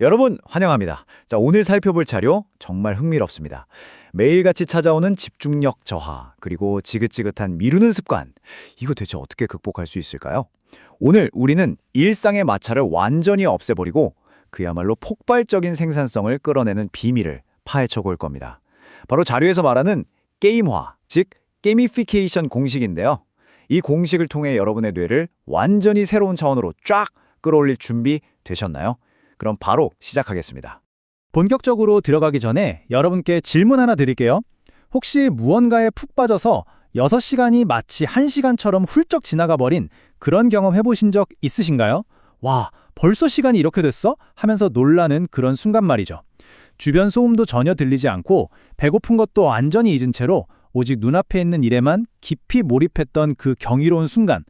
여러분 환영합니다. 자, 오늘 살펴볼 자료 정말 흥미롭습니다. 매일같이 찾아오는 집중력 저하, 그리고 지긋지긋한 미루는 습관. 이거 대체 어떻게 극복할 수 있을까요? 오늘 우리는 일상의 마찰을 완전히 없애버리고 그야말로 폭발적인 생산성을 끌어내는 비밀을 파헤쳐 볼 겁니다. 바로 자료에서 말하는 게임화, 즉 게이미피케이션 공식인데요. 이 공식을 통해 여러분의 뇌를 완전히 새로운 차원으로 쫙 끌어올릴 준비 되셨나요? 그럼 바로 시작하겠습니다. 본격적으로 들어가기 전에 여러분께 질문 하나 드릴게요. 혹시 무언가에 푹 빠져서 6시간이 마치 1시간처럼 훌쩍 지나가 버린 그런 경험 해보신 적 있으신가요? 와, 벌써 시간이 이렇게 됐어? 하면서 놀라는 그런 순간 말이죠. 주변 소음도 전혀 들리지 않고 배고픈 것도 완전히 잊은 채로 오직 눈앞에 있는 일에만 깊이 몰입했던 그 경이로운 순간.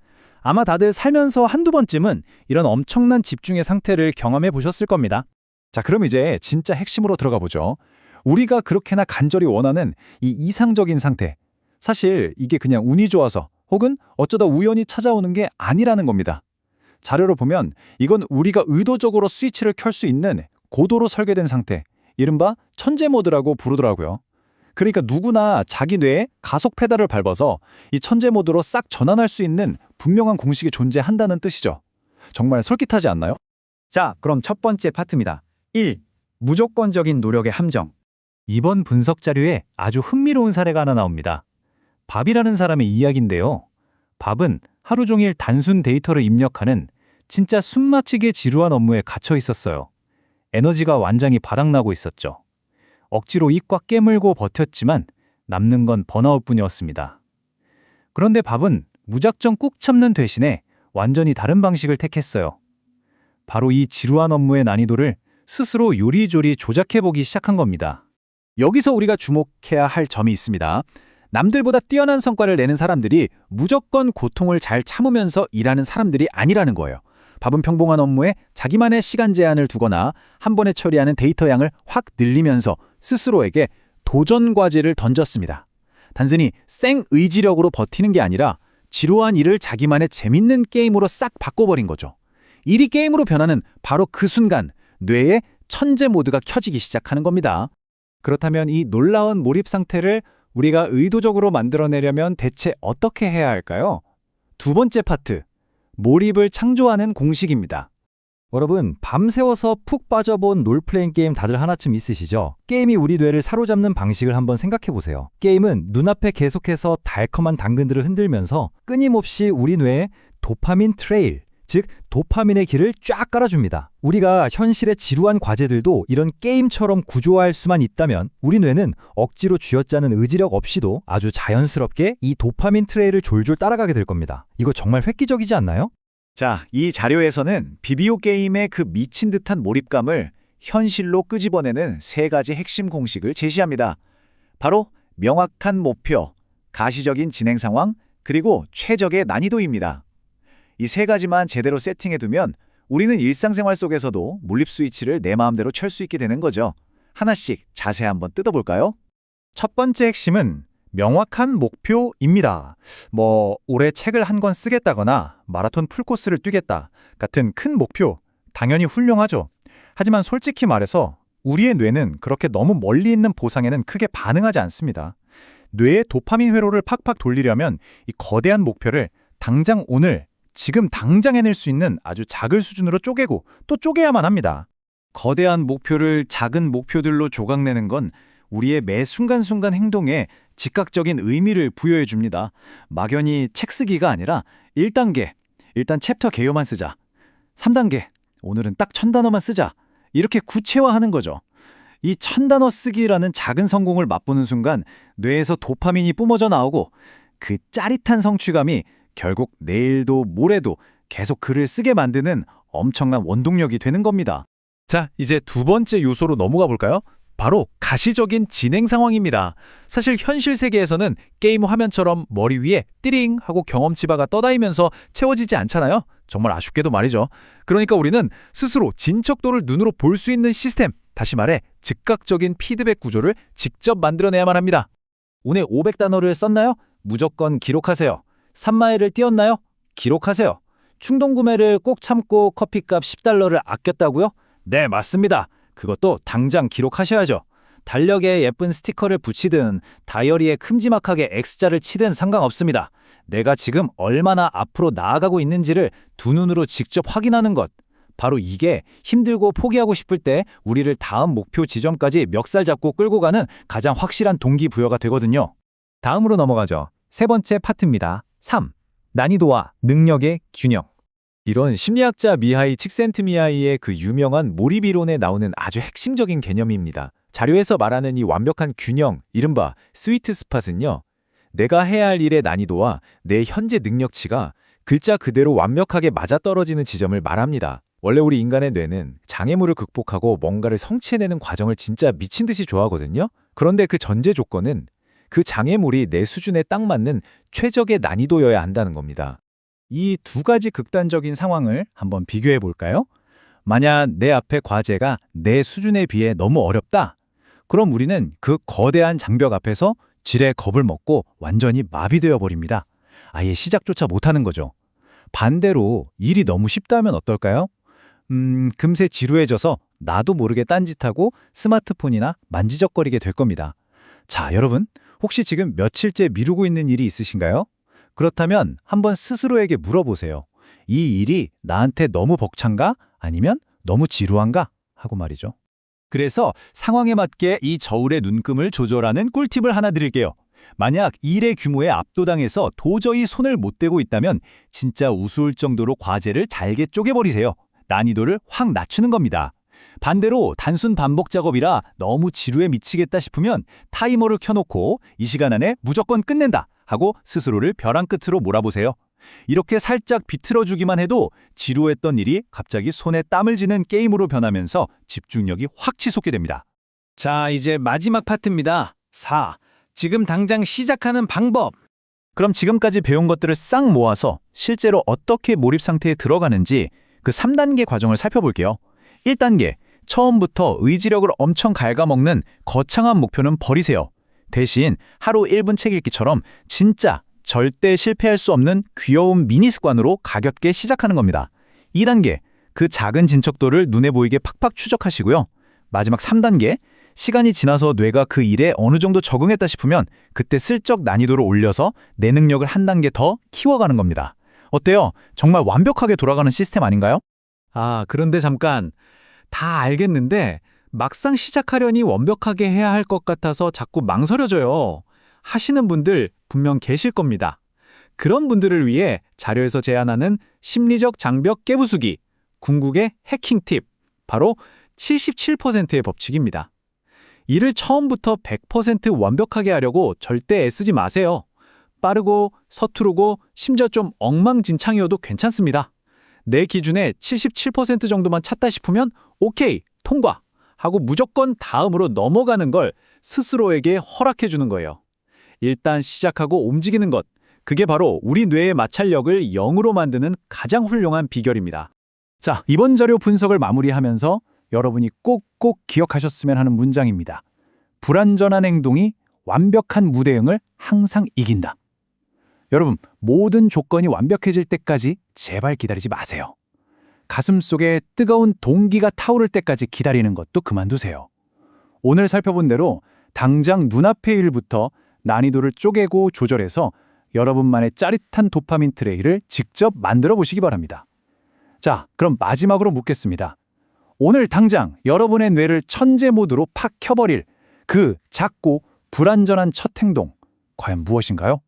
아마 다들 살면서 한두 번쯤은 이런 엄청난 집중의 상태를 경험해 보셨을 겁니다. 자, 그럼 이제 진짜 핵심으로 들어가 보죠. 우리가 그렇게나 간절히 원하는 이 이상적인 상태. 사실 이게 그냥 운이 좋아서 혹은 어쩌다 우연히 찾아오는 게 아니라는 겁니다. 자료로 보면 이건 우리가 의도적으로 스위치를 켤 수 있는 고도로 설계된 상태, 이른바 천재 모드라고 부르더라고요. 그러니까 누구나 자기 뇌에 가속 페달을 밟아서 이 천재 모드로 싹 전환할 수 있는 분명한 공식이 존재한다는 뜻이죠. 정말 솔깃하지 않나요? 자, 그럼 첫 번째 파트입니다. 1. 무조건적인 노력의 함정. 이번 분석 자료에 아주 흥미로운 사례가 하나 나옵니다. 밥이라는 사람의 이야기인데요. 밥은 하루 종일 단순 데이터를 입력하는 진짜 숨막히게 지루한 업무에 갇혀 있었어요. 에너지가 완전히 바닥나고 있었죠. 억지로 입 꽉 깨물고 버텼지만 남는 건 번아웃뿐이었습니다. 그런데 밥은 무작정 꾹 참는 대신에 완전히 다른 방식을 택했어요. 바로 이 지루한 업무의 난이도를 스스로 요리조리 조작해보기 시작한 겁니다. 여기서 우리가 주목해야 할 점이 있습니다. 남들보다 뛰어난 성과를 내는 사람들이 무조건 고통을 잘 참으면서 일하는 사람들이 아니라는 거예요. 밥은 평범한 업무에 자기만의 시간 제한을 두거나 한 번에 처리하는 데이터 양을 확 늘리면서 스스로에게 도전 과제를 던졌습니다. 단순히 생 의지력으로 버티는 게 아니라 지루한 일을 자기만의 재밌는 게임으로 싹 바꿔버린 거죠. 일이 게임으로 변하는 바로 그 순간 뇌의 천재 모드가 켜지기 시작하는 겁니다. 그렇다면 이 놀라운 몰입 상태를 우리가 의도적으로 만들어내려면 대체 어떻게 해야 할까요? 두 번째 파트, 몰입을 창조하는 공식입니다. 여러분, 밤새워서 푹 빠져본 롤플레잉 게임 다들 하나쯤 있으시죠? 게임이 우리 뇌를 사로잡는 방식을 한번 생각해보세요. 게임은 눈앞에 계속해서 달콤한 당근들을 흔들면서 끊임없이 우리 뇌에 도파민 트레일, 즉 도파민의 길을 쫙 깔아줍니다. 우리가 현실의 지루한 과제들도 이런 게임처럼 구조화할 수만 있다면 우리 뇌는 억지로 쥐어짜는 의지력 없이도 아주 자연스럽게 이 도파민 트레일을 졸졸 따라가게 될 겁니다. 이거 정말 획기적이지 않나요? 자, 이 자료에서는 비디오 게임의 그 미친 듯한 몰입감을 현실로 끄집어내는 세 가지 핵심 공식을 제시합니다. 바로 명확한 목표, 가시적인 진행 상황, 그리고 최적의 난이도입니다. 이 세 가지만 제대로 세팅해두면 우리는 일상생활 속에서도 몰입 스위치를 내 마음대로 켤 수 있게 되는 거죠. 하나씩 자세히 한번 뜯어볼까요? 첫 번째 핵심은 명확한 목표입니다. 올해 책을 한 권 쓰겠다거나 마라톤 풀코스를 뛰겠다 같은 큰 목표, 당연히 훌륭하죠. 하지만 솔직히 말해서 우리의 뇌는 그렇게 너무 멀리 있는 보상에는 크게 반응하지 않습니다. 뇌의 도파민 회로를 팍팍 돌리려면 이 거대한 목표를 당장 오늘, 지금 당장 해낼 수 있는 아주 작은 수준으로 쪼개고 또 쪼개야만 합니다. 거대한 목표를 작은 목표들로 조각내는 건 우리의 매 순간순간 행동에 즉각적인 의미를 부여해 줍니다. 막연히 책 쓰기가 아니라 1단계, 일단 챕터 개요만 쓰자. 3단계, 오늘은 딱 1000단어만 쓰자. 이렇게 구체화하는 거죠. 이 1000단어 쓰기라는 작은 성공을 맛보는 순간 뇌에서 도파민이 뿜어져 나오고 그 짜릿한 성취감이 결국 내일도 모레도 계속 글을 쓰게 만드는 엄청난 원동력이 되는 겁니다. 자, 이제 두 번째 요소로 넘어가 볼까요? 바로 가시적인 진행 상황입니다. 사실 현실 세계에서는 게임 화면처럼 머리 위에 띠링 하고 경험치바가 떠다니면서 채워지지 않잖아요. 정말 아쉽게도 말이죠. 그러니까 우리는 스스로 진척도를 눈으로 볼 수 있는 시스템, 다시 말해 즉각적인 피드백 구조를 직접 만들어내야만 합니다. 오늘 500단어를 썼나요? 무조건 기록하세요. 3마일을 뛰었나요? 기록하세요. 충동구매를 꼭 참고 커피값 $10를 아꼈다고요? 네, 맞습니다. 그것도 당장 기록하셔야죠. 달력에 예쁜 스티커를 붙이든 다이어리에 큼지막하게 X자를 치든 상관없습니다. 내가 지금 얼마나 앞으로 나아가고 있는지를 두 눈으로 직접 확인하는 것. 바로 이게 힘들고 포기하고 싶을 때 우리를 다음 목표 지점까지 멱살 잡고 끌고 가는 가장 확실한 동기부여가 되거든요. 다음으로 넘어가죠. 세 번째 파트입니다. 3. 난이도와 능력의 균형. 이런 심리학자 미하이 칙센트미하이의 그 유명한 몰입이론에 나오는 아주 핵심적인 개념입니다. 자료에서 말하는 이 완벽한 균형, 이른바 스위트 스팟은요, 내가 해야 할 일의 난이도와 내 현재 능력치가 글자 그대로 완벽하게 맞아떨어지는 지점을 말합니다. 원래 우리 인간의 뇌는 장애물을 극복하고 뭔가를 성취해내는 과정을 진짜 미친 듯이 좋아하거든요. 그런데 그 전제 조건은 그 장애물이 내 수준에 딱 맞는 최적의 난이도여야 한다는 겁니다. 이 두 가지 극단적인 상황을 한번 비교해 볼까요? 만약 내 앞에 과제가 내 수준에 비해 너무 어렵다. 그럼 우리는 그 거대한 장벽 앞에서 지레 겁을 먹고 완전히 마비되어 버립니다. 아예 시작조차 못하는 거죠. 반대로 일이 너무 쉽다면 어떨까요? 금세 지루해져서 나도 모르게 딴짓하고 스마트폰이나 만지작거리게 될 겁니다. 자, 여러분, 혹시 지금 며칠째 미루고 있는 일이 있으신가요? 그렇다면 한번 스스로에게 물어보세요. 이 일이 나한테 너무 벅찬가? 아니면 너무 지루한가? 하고 말이죠. 그래서 상황에 맞게 이 저울의 눈금을 조절하는 꿀팁을 하나 드릴게요. 만약 일의 규모에 압도당해서 도저히 손을 못 대고 있다면 진짜 우스울 정도로 과제를 잘게 쪼개버리세요. 난이도를 확 낮추는 겁니다. 반대로 단순 반복 작업이라 너무 지루해 미치겠다 싶으면 타이머를 켜놓고 이 시간 안에 무조건 끝낸다 하고 스스로를 벼랑 끝으로 몰아보세요. 이렇게 살짝 비틀어주기만 해도 지루했던 일이 갑자기 손에 땀을 쥐는 게임으로 변하면서 집중력이 확 치솟게 됩니다. 자, 이제 마지막 파트입니다. 4. 지금 당장 시작하는 방법. 그럼 지금까지 배운 것들을 싹 모아서 실제로 어떻게 몰입 상태에 들어가는지 그 3단계 과정을 살펴볼게요. 1단계, 처음부터 의지력을 엄청 갉아먹는 거창한 목표는 버리세요. 대신 하루 1분 책 읽기처럼 진짜 절대 실패할 수 없는 귀여운 미니 습관으로 가볍게 시작하는 겁니다. 2단계, 그 작은 진척도를 눈에 보이게 팍팍 추적하시고요. 마지막 3단계, 시간이 지나서 뇌가 그 일에 어느 정도 적응했다 싶으면 그때 슬쩍 난이도를 올려서 내 능력을 한 단계 더 키워가는 겁니다. 어때요? 정말 완벽하게 돌아가는 시스템 아닌가요? 아, 그런데 잠깐. 다 알겠는데 막상 시작하려니 완벽하게 해야 할 것 같아서 자꾸 망설여져요. 하시는 분들 분명 계실 겁니다. 그런 분들을 위해 자료에서 제안하는 심리적 장벽 깨부수기, 궁극의 해킹 팁, 바로 77%의 법칙입니다. 일을 처음부터 100% 완벽하게 하려고 절대 애쓰지 마세요. 빠르고 서투르고 심지어 좀 엉망진창이어도 괜찮습니다. 내 기준에 77% 정도만 찾다 싶으면 오케이, 통과 하고 무조건 다음으로 넘어가는 걸 스스로에게 허락해 주는 거예요. 일단 시작하고 움직이는 것, 그게 바로 우리 뇌의 마찰력을 0으로 만드는 가장 훌륭한 비결입니다. 자, 이번 자료 분석을 마무리하면서 여러분이 꼭꼭 기억하셨으면 하는 문장입니다. 불완전한 행동이 완벽한 무대응을 항상 이긴다. 여러분, 모든 조건이 완벽해질 때까지 제발 기다리지 마세요. 가슴속에 뜨거운 동기가 타오를 때까지 기다리는 것도 그만두세요. 오늘 살펴본 대로 당장 눈앞의 일부터 난이도를 쪼개고 조절해서 여러분만의 짜릿한 도파민 트레이를 직접 만들어 보시기 바랍니다. 자, 그럼 마지막으로 묻겠습니다. 오늘 당장 여러분의 뇌를 천재 모드로 팍 켜버릴 그 작고 불완전한 첫 행동, 과연 무엇인가요?